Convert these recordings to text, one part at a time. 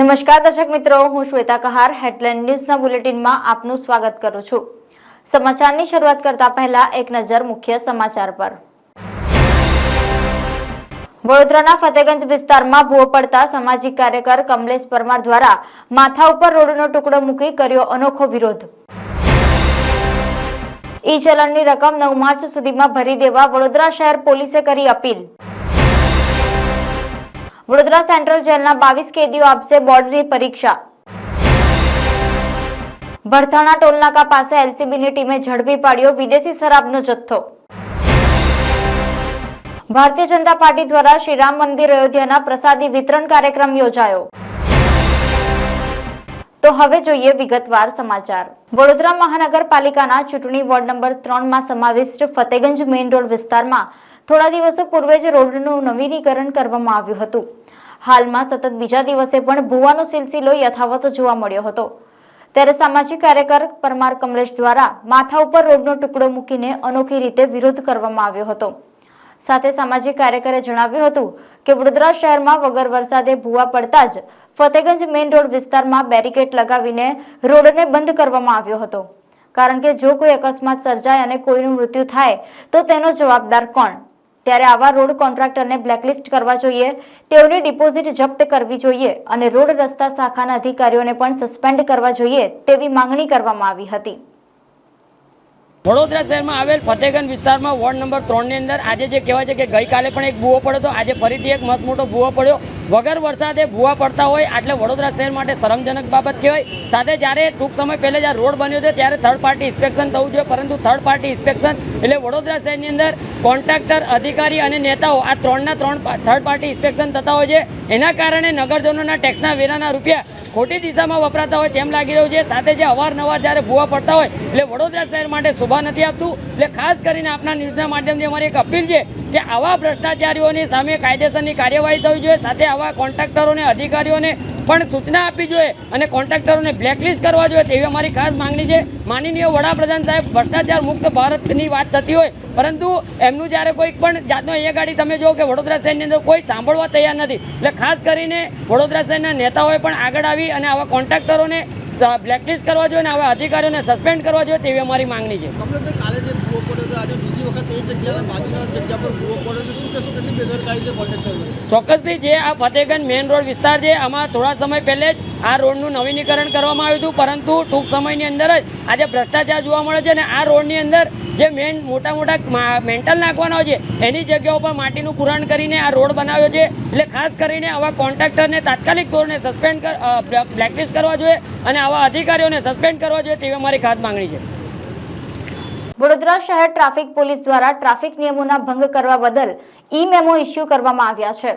નમસ્કાર દર્શક મિત્રો, હું શ્વેતા કહાર હેડલાઇન ન્યૂઝના બુલેટિનમાં આપનું સ્વાગત કરું છું। સમાચારની શરૂઆત કરતા પહેલા એક નજર મુખ્ય સમાચાર પર। વડોદરાના ફતેગંજ વિસ્તારમાં ભૂવો પડતા સામાજિક કાર્યકર કમલેશ પરમાર દ્વારા માથા ઉપર રોડનો ટુકડો મૂકી કર્યો અનોખો વિરોધ। ઈ ચલણની રકમ 9 માર્ચ સુધીમાં ભરી દેવા વડોદરા શહેર પોલીસે કરી અપીલ। વડોદરા સેન્ટ્રલ જેલના 22 કેદીઓ આપશે બોર્ડની પરીક્ષા। ભરથાણા ટોલનાકા પાસે એલસીબીની ટીમે ઝડપી પાડ્યો વિદેશી શરાબનો જથ્થો। ભારતીય જનતા પાર્ટી દ્વારા શ્રી રામ મંદિર અયોધ્યાના પ્રસાદી વિતરણ કાર્યક્રમ યોજાયો। તો હવે જોઈએ વિગતવાર સમાચાર। વડોદરા મહાનગરપાલિકાના ચૂંટણી વોર્ડ નંબર 3માં સમાવિષ્ટ ફતેગંજ મેઇન રોડ વિસ્તારમાં થોડા દિવસો પૂર્વે જ રોડનું નવીનીકરણ કરવામાં આવ્યું હતું। હાલમાં સતત બીજા દિવસે પણ ભૂવાનો સિલસિલો યથાવત જોવા મળ્યો હતો। ત્યારે સામાજિક કાર્યકર પરમાર કમલેશ દ્વારા માથા ઉપર રોડનો ટુકડો મૂકીને અનોખી રીતે વિરોધ કરવામાં આવ્યો હતો। સાથે સામાજિક કાર્યકરે જણાવ્યું હતું કે વડોદરા શહેરમાં વગર વરસાદે ભૂવા પડતા જ ફતેગંજ મેઇન રોડ વિસ્તારમાં બેરિકેડ લગાવીને રોડને બંધ કરવામાં આવ્યો હતો, કારણ કે જો કોઈ અકસ્માત સર્જાય અને કોઈનું મૃત્યુ થાય તો તેનો જવાબદાર કોણ? ત્યારે આવા રોડ કોન્ટ્રાક્ટરને બ્લેકલિસ્ટ કરવા જોઈએ, તેઓની ડિપોઝિટ જપ્ત કરવી જોઈએ અને રોડ રસ્તા શાખાના અધિકારીઓને પણ સસ્પેન્ડ કરવા જોઈએ તેવી માંગણી કરવામાં આવી હતી। વડોદરા શહેરમાં આવેલ ફતેગંજ વિસ્તારમાં વોર્ડ નંબર 3ની અંદર આજે જે કહેવાય છે કે ગઈકાલે પણ એક ભૂવો પડ્યો હતો, આજે ફરીથી એક મસ્ત મોટો ભૂવો પડ્યો। વગર વરસાદે ભૂવા પડતા હોય એટલે વડોદરા શહેર માટે શરમજનક બાબત કહેવાય। સાથે જ્યારે ટૂંક સમય પહેલા જ્યારે રોડ બન્યો હતો ત્યારે થર્ડ પાર્ટી ઇન્સ્પેક્શન થવું જોઈએ, પરંતુ થર્ડ પાર્ટી ઇન્સ્પેક્શન એટલે વડોદરા શહેરની અંદર કોન્ટ્રાક્ટર, અધિકારી અને નેતાઓ આ ત્રણના થર્ડ પાર્ટી ઇન્સ્પેક્શન થતા હોય છે। એના કારણે નગરજનોના ટેક્સના વેરાના રૂપિયા ખોટી દિશામાં વપરાતા હોય તેમ લાગી રહ્યું છે। સાથે જે અવારનવાર જ્યારે ભૂવા પડતા હોય એટલે વડોદરા શહેર માટે શોભા નથી આપતું। એટલે ખાસ કરીને આપના ન્યૂઝના માધ્યમથી અમારી એક અપીલ છે કે આવા ભ્રષ્ટાચારીઓની સામે કાયદેસરની કાર્યવાહી થવી જોઈએ। સાથે આવા કોન્ટ્રાક્ટરોને, અધિકારીઓને પણ સૂચના આપવી જોઈએ અને કોન્ટ્રાક્ટરોને બ્લેકલિસ્ટ કરવા જોઈએ તેવી અમારી ખાસ માંગણી છે। માનનીય વડાપ્રધાન સાહેબ ભ્રષ્ટાચાર મુક્ત ભારતની વાત થતી હોય, પરંતુ એમનું જ્યારે કોઈ પણ જાતનો અહીંયા ગાડી તમે જો કે વડોદરા શહેરની અંદર કોઈ સાંભળવા તૈયાર નથી। એટલે ખાસ કરીને વડોદરા શહેરના નેતાઓએ પણ આગળ આવી અને આવા કોન્ટ્રાક્ટરોને બ્લેકલિસ્ટ કરવા જોઈએ અને આવા અધિકારીઓને સસ્પેન્ડ કરવા જોઈએ તેવી અમારી માંગણી છે। ચોક્કસથી જે આ ફતેગંજ મેઇન રોડ વિસ્તાર છે આમાં થોડા સમય પહેલે જ આ રોડનું નવીનીકરણ કરવામાં આવ્યું હતું, પરંતુ ટૂંક સમયની અંદર જ આજે ભ્રષ્ટાચાર જોવા મળે છે અને આ રોડની અંદર જે મોટા મેન્ટલ નાખવાના છે એની જગ્યાઓ પર માટીનું પુરાણ કરીને આ રોડ બનાવ્યો છે। એટલે ખાસ કરીને આવા કોન્ટ્રાક્ટરને તાત્કાલિક ધોરણે સસ્પેન્ડ બ્લેકલિસ્ટ કરવા જોઈએ અને આવા અધિકારીઓને સસ્પેન્ડ કરવા જોઈએ તેવી અમારી ખાસ માંગણી છે। વડોદરા શહેર ટ્રાફિક પોલીસ દ્વારા ટ્રાફિક નિયમોના ભંગ કરવા બદલ ઈ મેમો ઇસ્યુ કરવામાં આવ્યા છે।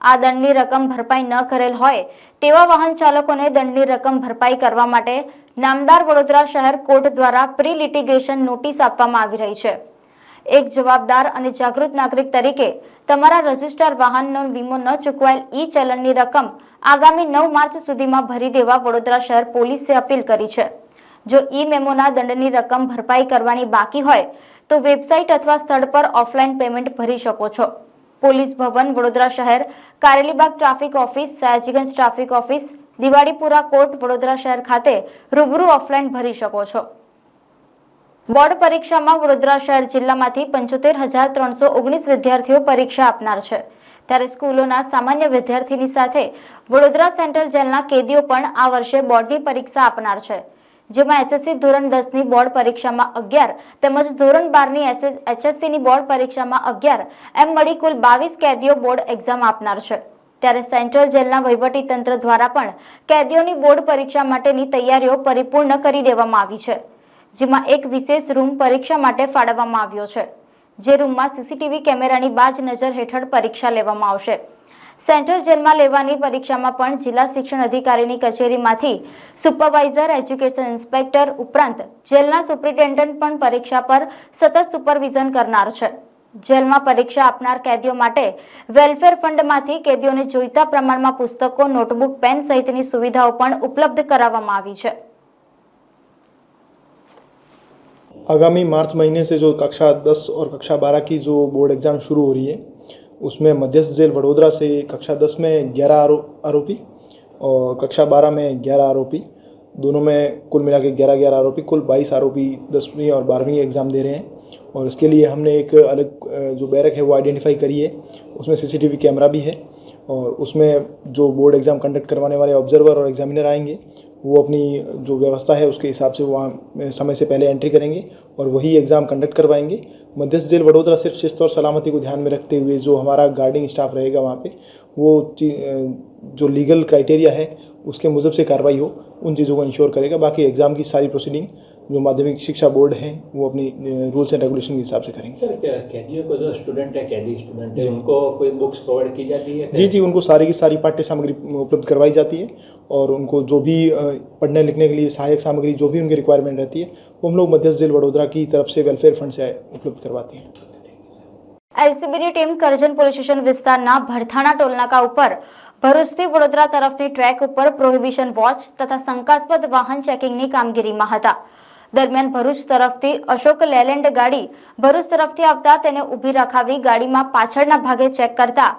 આ દંડની રકમ ભરપાઈ ન કરેલ હોય તેવા વાહન ચાલકોને દંડની રકમ ભરપાઈ કરવા માટે નામદાર વડોદરા શહેર કોર્ટ દ્વારા પ્રી લિટિગેશન નોટિસ આપવામાં આવી રહી છે। એક જવાબદાર અને જાગૃત નાગરિક તરીકે તમારા રજિસ્ટર વાહનનો વીમો ન ચૂકવાયેલ ઈ ચલણની રકમ આગામી 9 માર્ચ સુધીમાં ભરી દેવા વડોદરા શહેર પોલીસે અપીલ કરી છે। જો ઈ મેમોના દંડની રકમ ભરપાઈ કરવાની બાકી હોય તો વેબસાઇટ અથવા સ્થળ પર ઓફલાઈન પેમેન્ટ ભરી શકો છો। પોલીસ ભવન, વડોદરા શહેર, Karelibaug traffic office, Sayajiganj traffic office, Diwalipura court, Vadodara શહેર ખાતે રૂબરૂ ઓફલાઈન ભરી શકો છો। બોર્ડ પરીક્ષામાં વડોદરા શહેર જિલ્લામાંથી 75,319 વિદ્યાર્થીઓ પરીક્ષા આપનાર છે। ત્યારે સ્કૂલોના સામાન્ય વિદ્યાર્થીની સાથે વડોદરા સેન્ટ્રલ જેલના કેદીઓ પણ આ વર્ષે બોર્ડની પરીક્ષા આપનાર છે, જેમાં એસએસસી ધોરણ 10ની બોર્ડ પરીક્ષામાં 11 તેમજ ધોરણ 12ની એચએસસીની બોર્ડ પરીક્ષામાં 11 એમ મળી કુલ 22 કેદીઓ બોર્ડ એક્ઝામ આપનાર છે। ત્યારે સેન્ટ્રલ જેલના વહીવટી તંત્ર દ્વારા પણ કેદીઓની બોર્ડ પરીક્ષા માટેની તૈયારીઓ પરિપૂર્ણ કરી દેવામાં આવી છે, જેમાં એક વિશેષ રૂમ પરીક્ષા માટે ફાળવવામાં આવ્યો છે, જે રૂમમાં સીસીટીવી કેમેરાની બાજ નજર હેઠળ પરીક્ષા લેવામાં આવશે। સેન્ટ્રલ જેલમાં લેવાની પરીક્ષામાં પણ જિલ્લા શિક્ષણ અધિકારીની કચેરીમાંથી સુપરવાઇઝર, એજ્યુકેશન ઇન્સ્પેક્ટર ઉપરાંત જેલના સુપ્રિન્ટેન્ડન્ટ પણ પરીક્ષા પર સતત સુપરવિઝન કરનાર છે। જેલમાં પરીક્ષા આપનાર કેદીઓ માટે વેલફેર ફંડમાંથી કેદીઓને જોઈતા પ્રમાણમાં પુસ્તકો, નોટબુક, પેન સહિતની સુવિધાઓ પણ ઉપલબ્ધ કરાવવામાં આવી છે। आगामी मार्च महीने से जो कक्षा 10 और कक्षा 12 की जो बोर्ड एग्ज़ाम शुरू हो रही है उसमें मध्यस्थ जेल वडोदरा से कक्षा 10 में 11 आरोपी और कक्षा 12 में 11 आरोपी, दोनों में कुल मिला के 11 आरोपी, कुल 22 आरोपी 10वीं और 12वीं एग्ज़ाम दे रहे हैं। और इसके लिए हमने एक अलग जो बैरक है वो आइडेंटिफाई करी है, उसमें सीसीटीवी कैमरा भी है और उसमें जो बोर्ड एग्ज़ाम कंडक्ट करवाने वाले ऑब्जर्वर और एग्जामिनर आएंगे वो अपनी जो व्यवस्था है उसके हिसाब से वहाँ समय से पहले एंट्री करेंगे और वही एग्ज़ाम कंडक्ट करवाएंगे। मध्यस्थ जेल वडोदरा सिर्फ शिस्त और सलामती को ध्यान में रखते हुए जो हमारा गार्डिंग स्टाफ रहेगा वहाँ पे वो जो लीगल क्राइटेरिया है उसके मुजब से कार्रवाई हो उन चीज़ों को इंश्योर करेगा। बाकी एग्ज़ाम की सारी प्रोसीडिंग जो माध्यमिक शिक्षा बोर्ड है वो अपनी रूल्स एंड रेगुलेशन के हिसाब से करेंगे। सर, कैदियों को जो स्टूडेंट है उनको कोई बुक्स प्रोवाइड की जाती है? जी, उनको सारी की सारी पाठ्य सामग्री उपलब्ध करवाई जाती है और उनको जो भी पढ़ने लिखने के लिए सहायक सामग्री जो भी उनकी रिक्वायरमेंट रहती है वो हम लोग मध्यस्थ जेल वडोदरा की तरफ से वेलफेयर फंड से उपलब्ध करवाते हैं। એલસીબીની ટીમ કરજણ પોલીસ સ્ટેશન વિસ્તારના ભરથાણા ટોલનાકા ઉપર ભરૂચથી વડોદરા તરફની ટ્રેક ઉપર પ્રોહિબિશન વોચ તથા શંકાસ્પદ વાહન ચેકિંગની કામગીરીમાં હતા। દરમિયાન ભરૂચ તરફથી અશોક લેલેન્ડ ગાડી ભરૂચ તરફથી આવતા તેને ઊભી રખાવી ગાડીમાં પાછળના ભાગે ચેક કરતા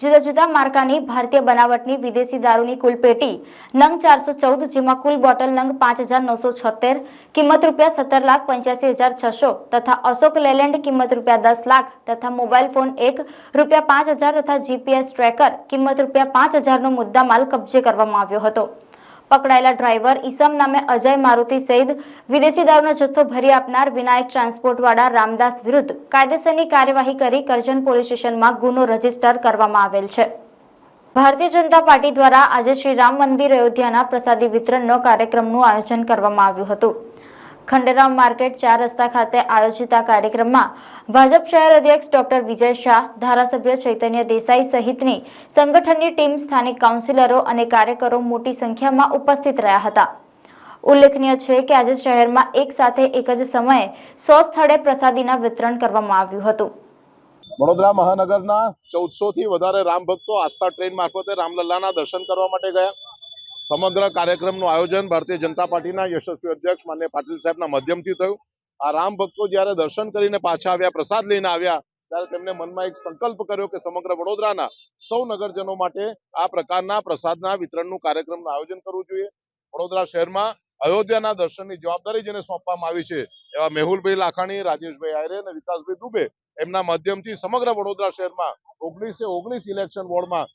જુદા જુદા માર્કાની ભારતીય બનાવટની વિદેશી દારૂની કુલ પેટી નંગ 414 જેમાં કુલ બોટલ નંગ 5976 કિંમત રૂપિયા 17,85,600 તથા અશોક લેલેન્ડ કિંમત રૂપિયા 10 લાખ તથા મોબાઈલ ફોન એક રૂપિયા 5,000 તથા જીપીએસ ટ્રેકર કિંમત રૂપિયા 5,000 નો મુદ્દામાલ કબજે કરવામાં આવ્યો હતો। પકડાયેલા ડ્રાઈવર ઈસમ નામે અજય મારુતિ સહિત વિદેશી દારૂનો જથ્થો ભરી આપનાર વિનાયક ટ્રાન્સપોર્ટવાળા રામદાસ વિરુદ્ધ કાયદેસરની કાર્યવાહી કરી કરજણ પોલીસ સ્ટેશનમાં ગુનો રજીસ્ટર કરવામાં આવેલ છે। ભારતીય જનતા પાર્ટી દ્વારા આજે શ્રી રામ મંદિર અયોધ્યાના પ્રસાદી વિતરણનો કાર્યક્રમનું આયોજન કરવામાં આવ્યું હતું। ખંડેરાવ માર્કેટ 4 રસ્તા ખાતે આયોજિત આ કાર્યક્રમમાં ભાજપ શહેર અધ્યક્ષ ડોક્ટર વિજય શાહ, ધારાસભ્ય ચૈતન્ય દેસાઈ સહિતની સંગઠનની ટીમ, સ્થાનિક કાઉન્સિલરો અને કાર્યકરો મોટી સંખ્યામાં ઉપસ્થિત રહ્યા હતા। ઉલ્લેખનીય છે કે આજે શહેરમાં એક સાથે એક જ સમયે 100 સ્થળે પ્રસાદીના વિતરણ કરવામાં આવ્યું હતું। વડોદરા મહાનગરના 1400 થી વધારે રામ ભક્તો આસ્થા ટ્રેન મારફતે રામલલ્લાના દર્શન કરવા માટે ગયા। સમગ્ર કાર્યક્રમનું આયોજન ભારતીય જનતા પાર્ટીના યશસ્વી અધ્યક્ષ માનનીય પાટીલ સાહેબના માધ્યમથી થયું। આ રામ ભક્તો જ્યારે દર્શન કરીને પાછા આવ્યા, પ્રસાદ લઈને આવ્યા, ત્યારે તેમને મનમાં એક સંકલ્પ કર્યો કે સમગ્ર વડોદરાના સૌ નગરજનો માટે આ પ્રકારના પ્રસાદના વિતરણનું કાર્યક્રમનું આયોજન કરવું જોઈએ। વડોદરા શહેરમાં અયોધ્યાના દર્શનની જવાબદારી જેને સોંપવામાં આવી છે એવા મેહુલભાઈ લાખાણી, રાજેશભાઈ આયરે અને વિકાસભાઈ દુબે એમના માધ્યમથી સમગ્ર વડોદરા શહેરમાં 19 ઇલેક્શન વોર્ડમાં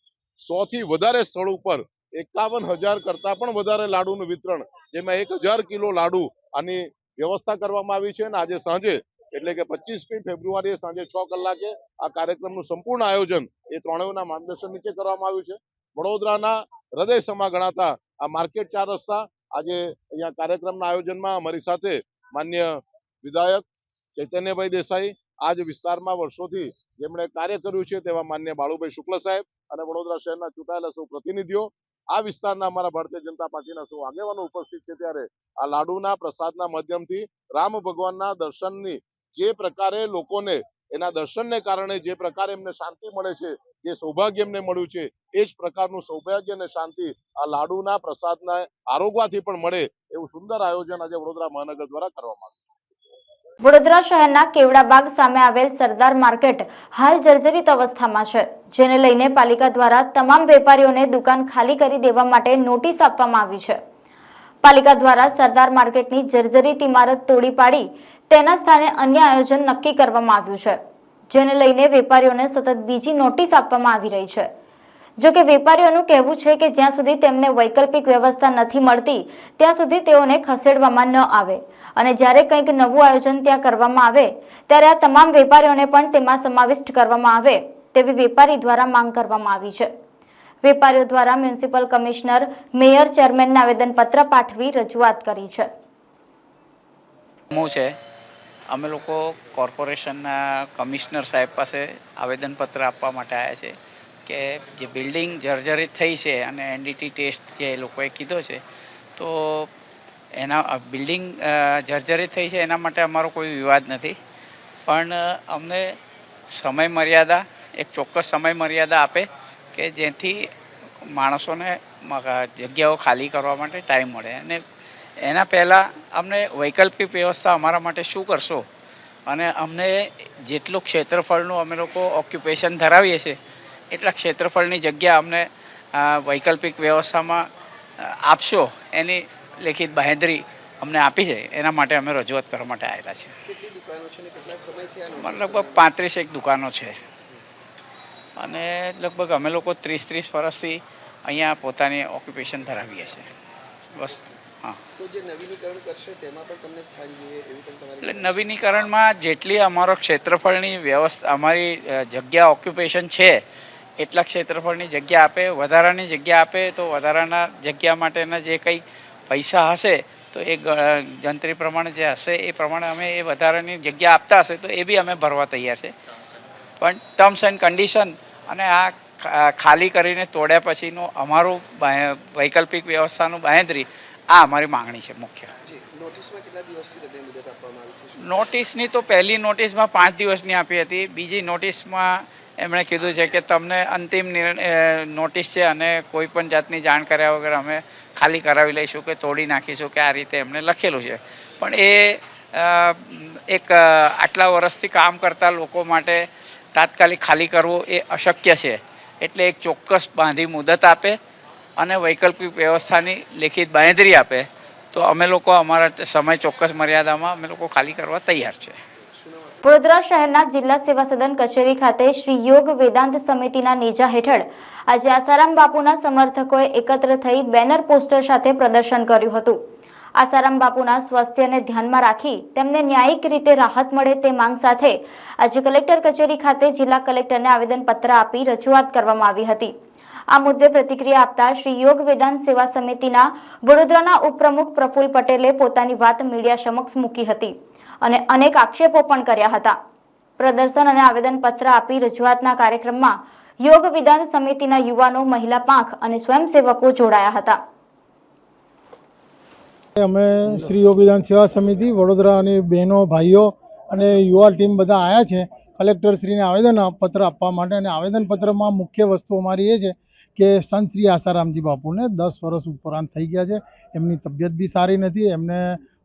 100 થી વધારે સ્થળ ઉપર 51,000 કરતા પણ વધારે લાડુનું વિતરણ, જેમાં 1,000 કિલો લાડુ આની વ્યવસ્થા કરવામાં આવી છે। અને આજે સાંજે એટલે કે 25મી ફેબ્રુઆરીએ સાંજે 6 કલાકે આ કાર્યક્રમનું સંપૂર્ણ આયોજન એ ત્રણેયના માર્ગદર્શન નીચે કરવામાં આવ્યું છે। વડોદરાના હૃદય સમા ગણાતા આ માર્કેટ 4 રસ્તા આજે અહીંયા કાર્યક્રમના આયોજનમાં અમારી સાથે માન્ય વિધાયક ચૈતન્યભાઈ દેસાઈ, આજ વિસ્તારમાં વર્ષોથી જેમણે કાર્ય કર્યું છે તેવા માન્ય બાળુભાઈ શુક્લ સાહેબ અને વડોદરા શહેરના ચૂંટાયેલા સૌ પ્રતિનિધિઓ, આ વિસ્તારના અમારા ભારતીય જનતા પાર્ટીના સૌ આગેવાનો ઉપસ્થિત છે। ત્યારે આ લાડુના પ્રસાદના માધ્યમથી રામ ભગવાનના દર્શનની જે પ્રકારે લોકોને એના દર્શનને કારણે જે પ્રકારે એમને શાંતિ મળે છે, જે સૌભાગ્ય એમને મળ્યું છે, એ જ પ્રકારનું સૌભાગ્ય અને શાંતિ આ લાડુના પ્રસાદના આરોગવાથી પણ મળે એવું સુંદર આયોજન આજે વડોદરા મહાનગર દ્વારા કરવામાં આવ્યું। વડોદરા શહેરના કેવડાબાગ સામે આવેલ સરદાર માર્કેટ હાલ જર્જરિત અવસ્થામાં છે, જેને લઈને પાલિકા દ્વારા તમામ વેપારીઓને દુકાન ખાલી કરી દેવા માટે નોટિસ આપવામાં આવી છે। પાલિકા દ્વારા સરદાર માર્કેટની જર્જરિત ઇમારત તોડી પાડી તેના સ્થાને અન્ય આયોજન નક્કી કરવામાં આવ્યું છે, જેને લઈને વેપારીઓને સતત બીજી નોટિસ આપવામાં આવી રહી છે। જો કે વેપારીઓનું કહેવું છે કે જ્યાં સુધી તેમને વૈકલ્પિક વ્યવસ્થા નથી મળતી ત્યાં સુધી તેઓને ખસેડવામાં ન આવે અને જ્યારે કંઈક નવું આયોજન ત્યાં કરવામાં આવે ત્યારે આ તમામ વેપારીઓને પણ તેમાં સમાવિષ્ટ કરવામાં આવે તેવી વેપારી દ્વારા માંગ કરવામાં આવી છે। વેપારીઓ દ્વારા મ્યુનિસિપલ કમિશનર, મેયર, ચેરમેનને આવેદનપત્ર પાઠવી રજૂઆત કરી છે। અમે લોકો કોર્પોરેશનના કમિશનર સાહેબ પાસે આવેદનપત્ર આપવા માટે આવ્યા છે કે જે બિલ્ડિંગ જર્જરિત થઈ છે અને એનડીટી ટેસ્ટ જે લોકોએ કીધો છે તો એના બિલ્ડિંગ જર્જરિત થઈ છે એના માટે અમારો કોઈ વિવાદ નથી, પણ અમને સમય મર્યાદા, એક ચોક્કસ સમય મર્યાદા આપે કે જેથી માણસોને જગ્યાઓ ખાલી કરવા માટે ટાઈમ મળે અને એના પહેલાં અમને વૈકલ્પિક વ્યવસ્થા અમારા માટે શું કરશો અને અમને જેટલું ક્ષેત્રફળનું અમે લોકો ઓક્યુપેશન ધરાવીએ છીએ એટલા ક્ષેત્રફળની જગ્યા અમને વૈકલ્પિક વ્યવસ્થામાં આપશો એની લેખિત બાંહેધરી અમને આપી છે. એના માટે અમે રજૂઆત કરવા માટે આવેલા છે. કેટલી દુકાનો છે ને કેટલા સમયથી આ પણ નોટિસ લગભગ 35 દુકાનો છે અને લગભગ અમે લોકો 30 વર્ષથી અહીંયા પોતાની ઓક્યુપેશન ધરાવીએ છીએ. બસ હા. તો જે નવીનીકરણ કરશે તેમાં પણ તમને સ્થાન જોઈએ એવી પણ તમારી એટલે નવીનીકરણમાં જેટલી અમારો ક્ષેત્રફળની વ્યવસ્થા અમારી જગ્યા ઓક્યુપેશન છે એટલા ક્ષેત્રફળની જગ્યા આપે, વધારાની જગ્યા આપે તો વધારાના જગ્યા માટેના જે કંઈ પૈસા હશે તો એ જંત્રી પ્રમાણે જે હશે એ પ્રમાણે અમે એ વધારાની જગ્યા આપતા હશે તો એ બી અમે ભરવા તૈયાર છે. પણ ટર્મ્સ એન્ડ કન્ડિશન અને આ ખાલી કરીને તોડ્યા પછીનું અમારું વૈકલ્પિક વ્યવસ્થાનું બાંહેધરી આ અમારી માંગણી છે મુખ્ય. નોટિસમાં કેટલા દિવસથી તમને મુદત આપવામાં આવી છે? નોટિસની તો પહેલી નોટિસમાં 5 દિવસની આપી હતી. બીજી નોટિસમાં એમણે કીધું છે કે તમને અંતિમ નોટિસ છે અને કોઈ પણ જાતની જાણ કર્યા વગર અમે ખાલી કરાવી લઈશું કે તોડી નાખીશું કે આ રીતે એમણે લખેલું છે. પણ એ એક આટલા વર્ષથી કામ કરતા લોકો માટે તાત્કાલિક ખાલી કરવું એ અશક્ય છે. એટલે એક ચોક્કસ બાંધી મુદત આપે અને વૈકલ્પિક વ્યવસ્થાની લેખિત બાંહેધરી આપે તો અમે લોકો અમારા સમય ચોક્કસ મર્યાદામાં અમે લોકો ખાલી કરવા તૈયાર છે. વડોદરા શહેરના જિલ્લા સેવા સદન કચેરી ખાતે શ્રી યોગ વેદાંત સમિતિના નેજા હેઠળ આજે આસારામ બાપુના સમર્થકોએ એકત્ર થઈ બેનર પોસ્ટર સાથે પ્રદર્શન કર્યું હતું. આસારામ બાપુના સ્વાસ્થ્યને ધ્યાનમાં રાખી તેમને ન્યાયિક રીતે રાહત મળે તે માંગ સાથે આજે કલેક્ટર કચેરી ખાતે જિલ્લા કલેક્ટરને આવેદનપત્ર આપી રજૂઆત કરવામાં આવી હતી. આ મુદ્દે પ્રતિક્રિયા આપતા શ્રી યોગ વેદાંત સેવા સમિતિના વડોદરાના ઉપપ્રમુખ પ્રફુલ્લ પટેલે પોતાની વાત મીડિયા સમક્ષ મૂકી હતી અને અનેક આક્ષેપો પણ કર્યા હતા. પ્રદર્શન અને આવેદનપત્ર આપી રજૂઆતના કાર્યક્રમમાં યોગ વેદાંત સમિતિના યુવાનો, મહિલા પાંખ અને સ્વયંસેવકો જોડાયા હતા. અમે શ્રી યોગ વેદાંત સેવા સમિતિ વડોદરા અને બહેનો, ભાઈઓ અને યુવા ટીમ બધા આવ્યા છે કલેક્ટરશ્રીને આવેદનપત્ર આપવા માટે. અને આવેદનપત્રમાં મુખ્ય વસ્તુ અમારી એ છે કે સંત શ્રી આસારામજી બાપુને 10 વર્ષ ઉપરાંત થઈ ગયા છે. એમની તબિયત બી સારી નથી, એમને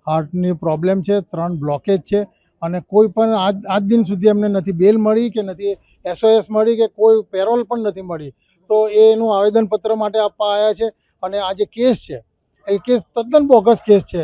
હાર્ટની પ્રોબ્લેમ છે, 3 બ્લોકેજ છે અને કોઈ પણ આજ દિન સુધી એમને નથી બેલ મળી કે નથી SOS મળી કે કોઈ પેરોલ પણ નથી મળી. તો એનું આવેદનપત્ર માટે આપવા આવ્યા છે. અને આ જે કેસ છે એ કેસ તદ્દન બોગસ કેસ છે.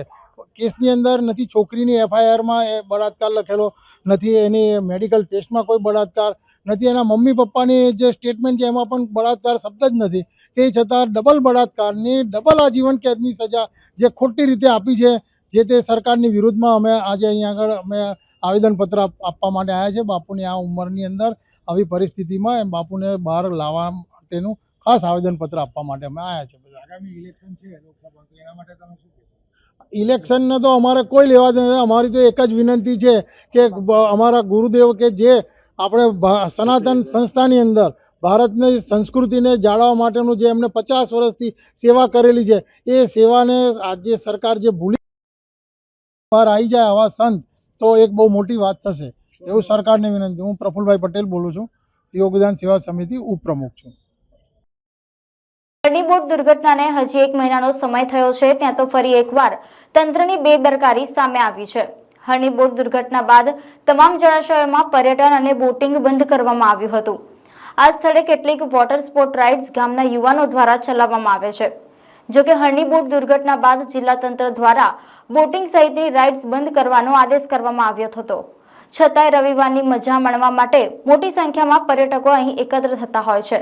કેસની અંદર નથી છોકરીની FIRમાં એ બળાત્કાર લખેલો, નથી એની મેડિકલ ટેસ્ટમાં કોઈ બળાત્કાર, નથી એના મમ્મી પપ્પાની જે સ્ટેટમેન્ટ છે એમાં પણ બળાત્કાર શબ્દ જ નથી. તે છતાં ડબલ બળાત્કારની, ડબલ આજીવન કેદની સજા જે ખોટી રીતે આપી છે, જે તે સરકારની વિરુદ્ધમાં અમે આજે અહીંયા આગળ અમે આવેદનપત્ર આપવા માટે આવ્યા છે. બાપુની આ ઉંમરની અંદર આવી પરિસ્થિતિમાં એમ બાપુને બહાર લાવવા માટેનું ખાસ આવેદનપત્ર આપવા માટે અમે આવ્યા છે. આગામી ઇલેક્શન છે લોકસભા, એના માટે તમે શું કહેશો? ઇલેક્શનને તો અમારે કોઈ લેવા દે નથી. અમારી તો એક જ વિનંતી છે કે અમારા ગુરુદેવ કે જે આપણે સનાતન સંસ્થાની અંદર ભારતની સંસ્કૃતિને જાળવવા માટેનું જે એમને 50 વર્ષથી સેવા કરેલી છે એ સેવાને આજે સરકાર જે ભૂલી બહાર આવી જાય આવા સંત તો એક બહુ મોટી વાત થશે એવું સરકારને વિનંતી. હું પ્રફુલભાઈ પટેલ બોલું છું, યોગદાન સેવા સમિતિ ઉપપ્રમુખ છું. હરણી બોટ દુર્ઘટનાને હજી 1 મહિનાનો સમય થયો છે ત્યાં તો ફરી એકવાર તંત્રની બેદરકારી સામે આવી છે. હરણી બોટ દુર્ઘટના બાદ તમામ જળાશયોમાં પર્યટન અને બોટિંગ બંધ કરવામાં આવ્યું હતું. આ સ્થળે કેટલીક વોટર સ્પોર્ટ રાઇડ્સ ગામના યુવાનો દ્વારા ચલાવવામાં આવે છે. જોકે હરણી બોટ દુર્ઘટના બાદ જિલ્લા તંત્ર દ્વારા બોટિંગ સહિતની રાઇડ્સ બંધ કરવાનો આદેશ કરવામાં આવ્યો હતો. છતાંય રવિવારની મજા માણવા માટે મોટી સંખ્યામાં પર્યટકો અહીં એકત્ર થતા હોય છે.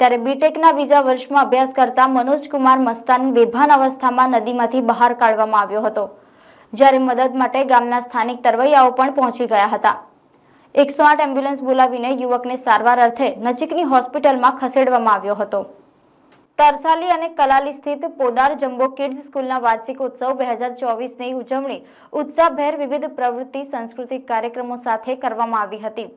ત્યારે બીટેકના બીજા વર્ષમાં અભ્યાસ કરતા મનોજકુમાર મસ્તાન બેભાન અવસ્થામાં નદીમાંથી બહાર કાઢવામાં આવ્યો હતો. જ્યારે મદદ માટે ગામના સ્થાનિક તરવૈયાઓ પણ પહોંચી ગયા હતા. 108 એમ્બ્યુલન્સ બોલાવીને યુવકને સારવાર અર્થે નજીકની હોસ્પિટલમાં ખસેડવામાં આવ્યો હતો. તરસાલી અને કલાલી સ્થિત પોદાર જમ્બો કિડ્સ સ્કૂલના વાર્ષિક ઉત્સવ 2024ની ઉજવણી ઉત્સાહભેર વિવિધ પ્રવૃત્તિ સાંસ્કૃતિક કાર્યક્રમો સાથે કરવામાં આવી હતી.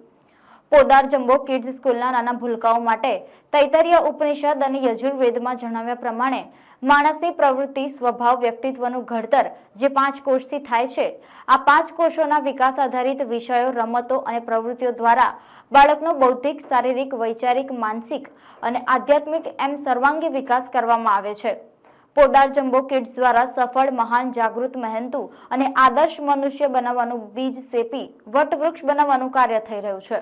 પોદાર જમ્બો કિડ્સ સ્કૂલના નાના ભૂલકાઓ માટે તૈતરીય ઉપનિષદ અને યજુર્વેદમાં જણાવ્યા પ્રમાણે માણસની પ્રવૃત્તિ, સ્વભાવ, વ્યક્તિત્વનું ઘડતર જે 5 કોષથી થાય છે, આ 5 કોષોના વિકાસ આધારિત વિષયો, રમતો અને પ્રવૃત્તિઓ દ્વારા બાળકનો બૌદ્ધિક, શારીરિક, વૈચારિક, માનસિક અને આધ્યાત્મિક એમ સર્વાંગી વિકાસ કરવામાં આવે છે. પોદાર જમ્બો કિડ્સ દ્વારા સફળ, મહાન, જાગૃત, મહેનતુ અને આદર્શ મનુષ્ય બનાવવાનું બીજ સેપી વટવૃક્ષ બનાવવાનું કાર્ય થઈ રહ્યું છે.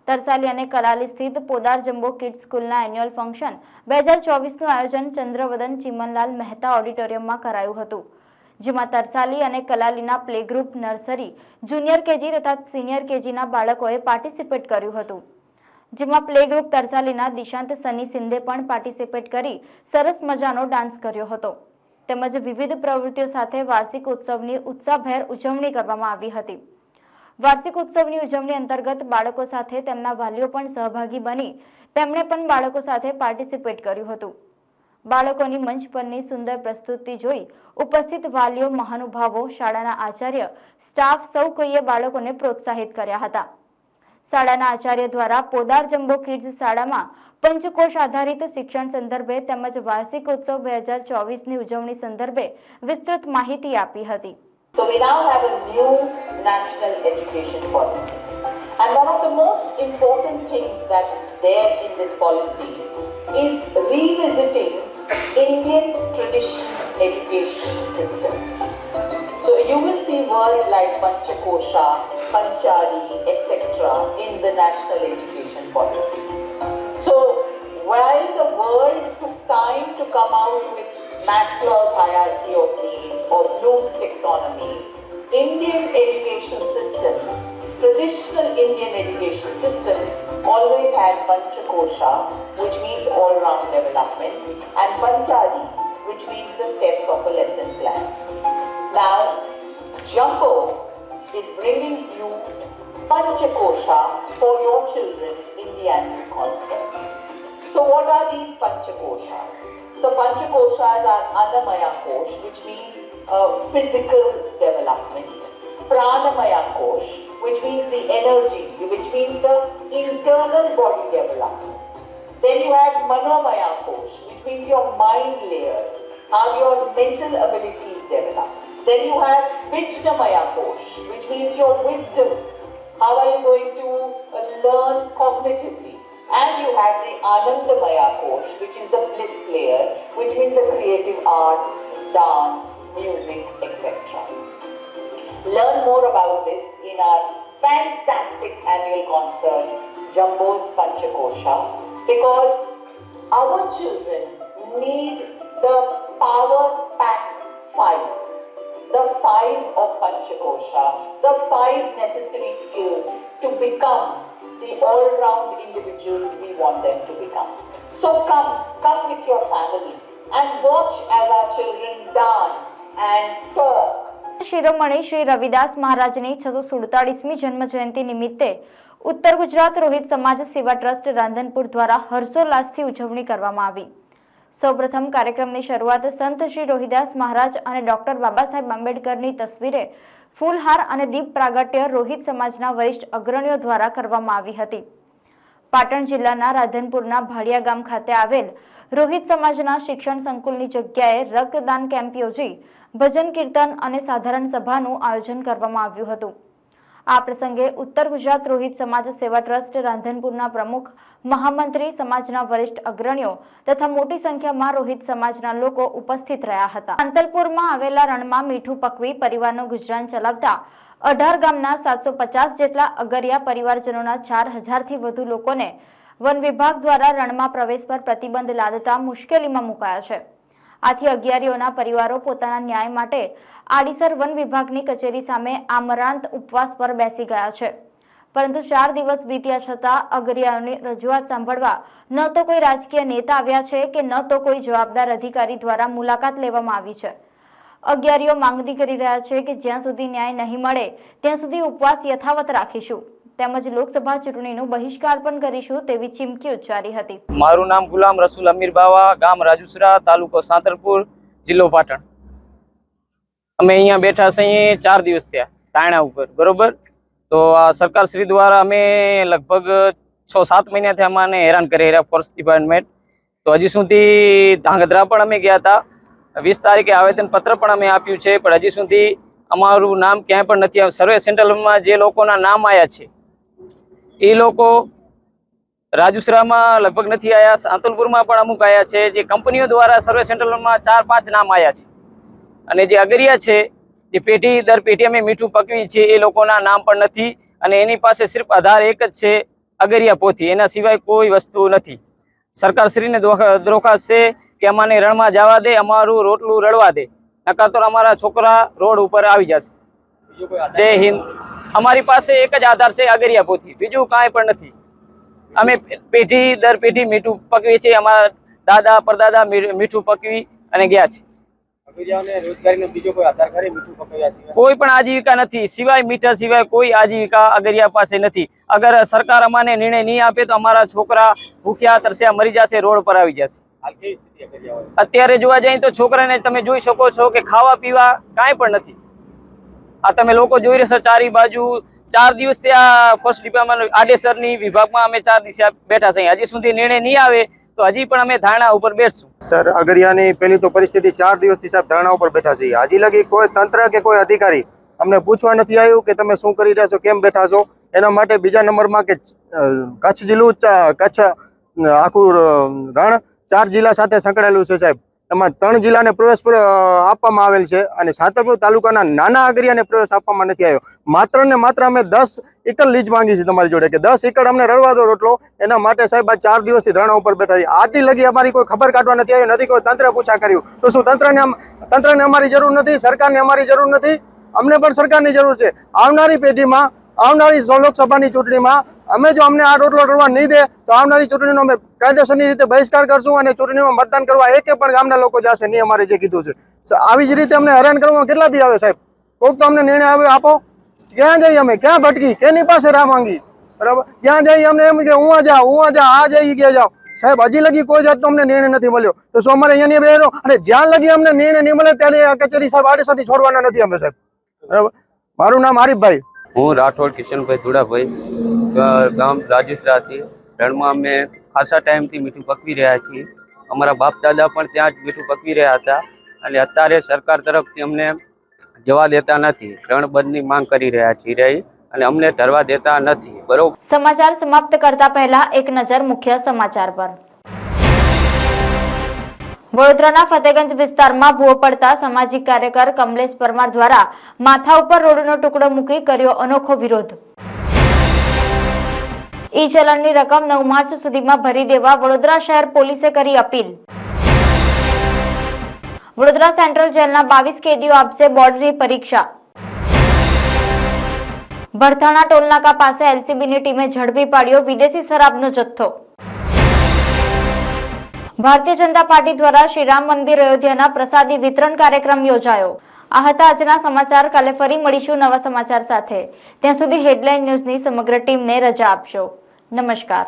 તરસાલી અને કલાલી સ્થિત પોદાર જમ્બો કિડ્સ સ્કૂલના એન્યુઅલ ફંક્શન 2024નું આયોજન ચંદ્રવદન ચિમનલાલ મહેતા ઓડિટોરિયમમાં કરાયું હતું, જેમાં તરસાલી અને કલાલીના play group, nursery, junior KG તથા સિનિયર કેજીના બાળકોએ પાર્ટિસિપેટ કર્યું હતું, જેમાં પ્લે ગ્રુપ તરસાલીના દિશાંત સની સિંધે પણ પાર્ટિસિપેટ કરી સરસ મજાનો ડાન્સ કર્યો હતો તેમજ વિવિધ પ્રવૃત્તિઓ સાથે વાર્ષિક ઉત્સવની ઉત્સાહભેર ઉજવણી કરવામાં આવી હતી। વાર્ષિક ઉત્સવની ઉજવણી અંતર્ગત બાળકો સાથે તેમના વાલીઓ પણ સહભાગી બની તેમણે પણ બાળકો સાથે પાર્ટિસિપેટ કર્યું હતું। બાળકોની મંચ પરની સુંદર પ્રસ્તુતિ જોઈ ઉપસ્થિત વાલીઓ, મહાનુભાવો, શાળાના આચાર્ય, સ્ટાફ સૌ કોઈએ બાળકોને પ્રોત્સાહિત કર્યા હતા। શાળાના આચાર્ય દ્વારા પોદાર જમ્બો કિડ્સ શાળામાં પંચકોશ આધારિત શિક્ષણ સંદર્ભે તેમજ વાર્ષિક ઉત્સવ 2024ની ઉજવણી સંદર્ભે વિસ્તૃત માહિતી આપી હતી। So we now have a new national education policy, and one of the most important things that's there in this policy is revisiting Indian traditional education systems. So you will see words like Panchakosha, Panchadi, etc. in the national education policy. So while the world took time to come out with Maslow's hierarchy of needs or Bloom's taxonomy, Indian education systems, traditional Indian education systems always had Panchakosha, which means all-round development, and Panchadi, which means the steps of a lesson plan. Now, Jumbo is bringing you Panchakosha for your children in the annual concert. So what are these Panchakoshas? So Panchakoshas are Annamaya Kosh, which means physical development. Pranamaya Kosh, which means the energy, which means the internal body development. Then you have Manomaya Kosh, which means your mind layer, how your mental abilities develop. Then you have Vijnamaya Kosh, which means your wisdom. How are you going to learn cognitively? And you have the Anandamaya Kosh, which is the bliss layer, which means the creative arts, dance, music, etc. Learn more about this in our fantastic annual concert, Jumbo's Panchakosha, because our children need the power-packed 5. The 5 of Panchakosha, the 5 necessary skills to become the all-round individuals we want them to become. So come with your family and watch as our children dance and talk. શિરોમણી શ્રી રવિદાસ મહારાજની 647મી જન્મ જયંતિ નિમિત્તે ઉત્તર ગુજરાત રોહિત સમાજ સેવા trust Radhanpur દ્વારા હર્ષોલ્લાસથી ઉજવણી કરવામાં આવી। સૌપ્રથમ કાર્યક્રમની શરૂઆત સંત શ્રી રોહિદાસ મહારાજ અને ડોક્ટર બાબાસાહેબ આંબેડકરની તસવીરે ફૂલહાર અને દીપ પ્રાગટ્ય રોહિત સમાજના વરિષ્ઠ અગ્રણીઓ દ્વારા કરવામાં આવી હતી। પાટણ જિલ્લાના રાધનપુરના ભાડિયા ગામ ખાતે આવેલ રોહિત સમાજના શિક્ષણ સંકુલની જગ્યાએ રક્તદાન કેમ્પ યોજી ભજન કીર્તન અને સાધારણ સભાનું આયોજન કરવામાં આવ્યું હતું। આ પ્રસંગે ઉત્તર ગુજરાત રોહિત સમાજ સેવા ટ્રસ્ટ રાંધનપુરના પ્રમુખ, મહામંત્રી, સમાજના વરિષ્ઠ અગ્રણીઓ તથા મોટી સંખ્યામાં રોહિત સમાજના લોકો ઉપસ્થિત રહ્યા હતા। અંતલપુરમાં આવેલા રણમાં મીઠું પકવી પરિવારનું ગુજરાન ચલાવતા 18 ગામના 750 જેટલા અગરિયા પરિવારજનોના 4000થી વધુ લોકોને વન વિભાગ દ્વારા રણમાં પ્રવેશ પર પ્રતિબંધ લાદતા મુશ્કેલીમાં મુકાયા છે। આથી અગિયારીઓના પરિવારો પોતાના ન્યાય માટે આડીસર વન વિભાગની કચેરી સામે આમરણાંત ઉપવાસ પર બેસી ગયા છે, પરંતુ 4 દિવસ વીત્યા છતાં અગરિયાઓની રજૂઆત સાંભળવા ન તો કોઈ રાજકીય નેતા આવ્યા છે કે ન તો કોઈ જવાબદાર અધિકારી દ્વારા મુલાકાત લેવામાં આવી છે। અગિયારીઓ માંગણી કરી રહ્યા છે કે જ્યાં સુધી ન્યાય નહીં મળે ત્યાં સુધી ઉપવાસ યથાવત રાખીશું તેમજ લોકસભા ચૂંટણીનો બહિષ્કાર પણ કરીશું તેવી ચીમકી ઉચ્ચારી હતી। મારું નામ ગુલામ રસૂલ અમીર બાવા, ગામ રાજુસરા, તાલુકો સાંતલપુર, જિલ્લો પાટણ। અમે અહીંયા બેઠા છીએ 4 દિવસ થયા તાણા ઉપર, બરોબર। તો આ સરકારશ્રી દ્વારા અમે લગભગ 6-7 મહિનાથી અમને હેરાન કરી રહ્યા ફોરેસ્ટ ડિપાર્ટમેન્ટ। તો હજી સુધી ધાંગધ્રા પણ અમે ગયા હતા, 20 તારીખે આવેદનપત્ર પણ અમે આપ્યું છે, પણ હજી સુધી અમારું નામ ક્યાંય પણ નથી આવ્યું। સર્વે સેન્ટરમાં જે લોકોના નામ આવ્યા છે એ લોકો રાજુસરામાં લગભગ નથી આવ્યા, સાંતલપુરમાં પણ અમુક આવ્યા છે। જે કંપનીઓ દ્વારા સર્વે સેન્ટરમાં 4-5 નામ આવ્યા છે, અને જે અગરિયા છે જે પેઢી દર પેઢી અમે મીઠું પકવી છે એ લોકોના નામ પણ નથી, અને એની પાસે સિર્ફ આધાર એક જ છે અગરિયા પોથી, એના સિવાય કોઈ વસ્તુ નથી. સરકારશ્રીને દરખાસ્ત છે કે અમાને રણમાં જવા દે, અમારું રોટલું રળવા દે, નકર તો અમારા છોકરા રોડ ઉપર આવી જશે. જય હિન્દ. અમારી પાસે એક જ આધાર છે, અગરિયા પોથી, બીજું કાંઈ પણ નથી. અમે પેઢી દર પેઢી મીઠું પકવીએ છીએ. અમારા દાદા પરદાદા મીઠું પકવી અને ગયા છે. કોઈ પણ આજીવિકા નથી, સિવાય મીઠા સિવાય કોઈ આજીવિકા અગરિયા પાસે નથી. અગર સરકાર અમાને નિર્ણય નહીં આપે તો અમારા છોકરા ભૂખ્યા તરસ્યા મરી જશે, રોડ પર આવી જશે. અત્યારે જોવા જઈએ તો છોકરાને તમે જોઈ શકો છો કે ખાવા પીવા કાંઈ પણ નથી. આ તમે લોકો જોઈ રહેશો ચારે બાજુ. 4 દિવસથી આ ફર્સ્ટ ડિપાર્ટમેન્ટ આડેસરની વિભાગમાં અમે 4 દિવસે બેઠા છીએ. હજી સુધી નિર્ણય નહીં આવે તો હજી પણ અમે ધારણા ઉપર બેસશું. સર, અગરિયાની પહેલી તો પરિસ્થિતિ 4 દિવસથી સાહેબ ધારણા ઉપર બેઠા છીએ. હજી લગી કોઈ તંત્ર કે કોઈ અધિકારી અમને પૂછવા નથી આવ્યું કે તમે શું કરી રહ્યા છો, કેમ બેઠા છો. એના માટે બીજા નંબરમાં કે કચ્છ જિલ્લું, કચ્છ આખું રણ 4 જિલ્લા સાથે સંકળાયેલું છે સાહેબ. એમાં 3 જિલ્લાને પ્રવેશ આપવામાં આવેલ છે અને છાતરપુર તાલુકાના નાના અગરિયાને પ્રવેશ આપવામાં નથી આવ્યો. માત્ર ને માત્ર અમે 10 એકર લીજ માંગી છે તમારી જોડે કે 10 એકર અમને રળવા દો રોટલો. એના માટે સાહેબ આ 4 દિવસથી ધરણા ઉપર બેઠા છે. આજથી લગી અમારી કોઈ ખબર કાઢવા નથી આવી, નથી કોઈ તંત્ર પૂછા કર્યું. તો શું તંત્રને અમારી જરૂર નથી? સરકારને અમારી જરૂર નથી? અમને પણ સરકારની જરૂર છે. આવનારી પેઢીમાં, આવનારી લોકસભાની ચૂંટણીમાં અમે જો અમને આ રોટલો રળવા નહીં દે તો આવનારી ચૂંટણીનો અમે કાયદેસરની રીતે બહિષ્કાર કરશું અને ચૂંટણીમાં મતદાન કરવા એકે પણ ગામના લોકો જશે નહીં, અમારે જે કીધું છે. આવી જ રીતે અમને હેરાન કરવામાં કેટલા દી આવે સાહેબ? કોઈક તો અમને નિર્ણય આપો. ક્યાં જઈએ અમે? ક્યાં ભટકી? કેની પાસે રાહ માંગી? બરાબર, ક્યાં જઈએ અમને એમ કે હું જા આ જઈ ગયા જાઓ. સાહેબ હજી લગી કોઈ જાતનો અમને નિર્ણય નથી મળ્યો. તો શું અમારે અહીંયાની બેરો અને જ્યાં લગી અમને નિર્ણય નહીં મળે ત્યારે આ કચેરી સાહેબ આડેસરથી છોડવાના નથી અમે સાહેબ. બરાબર. મારું નામ આરીફભાઈ. હું રાઠોડ કિશનભાઈ ધુડાભાઈ, ગામ રાજેસરાથી. રણમાં અમે ખાસા ટાઈમથી મીઠું પકવી રહ્યા છીએ. અમારા બાપ દાદા પણ ત્યાં જ મીઠું પકવી રહ્યા હતા અને અત્યારે સરકાર તરફથી અમને જવા દેતા નથી. રણ બંધની માંગ કરી રહ્યા છીએ અને અમને ધરવા દેતા નથી. બરોબર. સમાચાર સમાપ્ત કરતા પહેલા એક નજર મુખ્ય સમાચાર પર. વડોદરાના ફતેગંજ વિસ્તારમાં ભૂવો પડતા સામાજિક કાર્યકર કમલેશ પરમાર દ્વારા માથા ઉપર રોડનો ટુકડો મૂકી કર્યો અનોખો વિરોધ. ઈ ચલણની રકમ 9 માર્ચ સુધીમાં ભરી દેવા વડોદરા શહેર પોલીસે કરી અપીલ. વડોદરા સેન્ટ્રલ જેલના 22 કેદીઓ આપશે બોર્ડની પરીક્ષા. ભરથાણા ટોલનાકા પાસે એલસીબીની ટીમે ઝડપી પાડ્યો વિદેશી શરાબનો જથ્થો. ભારતીય જનતા પાર્ટી દ્વારા શ્રીરામ મંદિર અયોધ્યાના પ્રસાદી વિતરણ કાર્યક્રમ યોજાયો. આ હતા આજના સમાચાર. કાલે ફરી મળીશું નવા સમાચાર સાથે. ત્યાં સુધી હેડલાઇન ન્યૂઝની સમગ્ર ટીમને રજા આપશો. નમસ્કાર.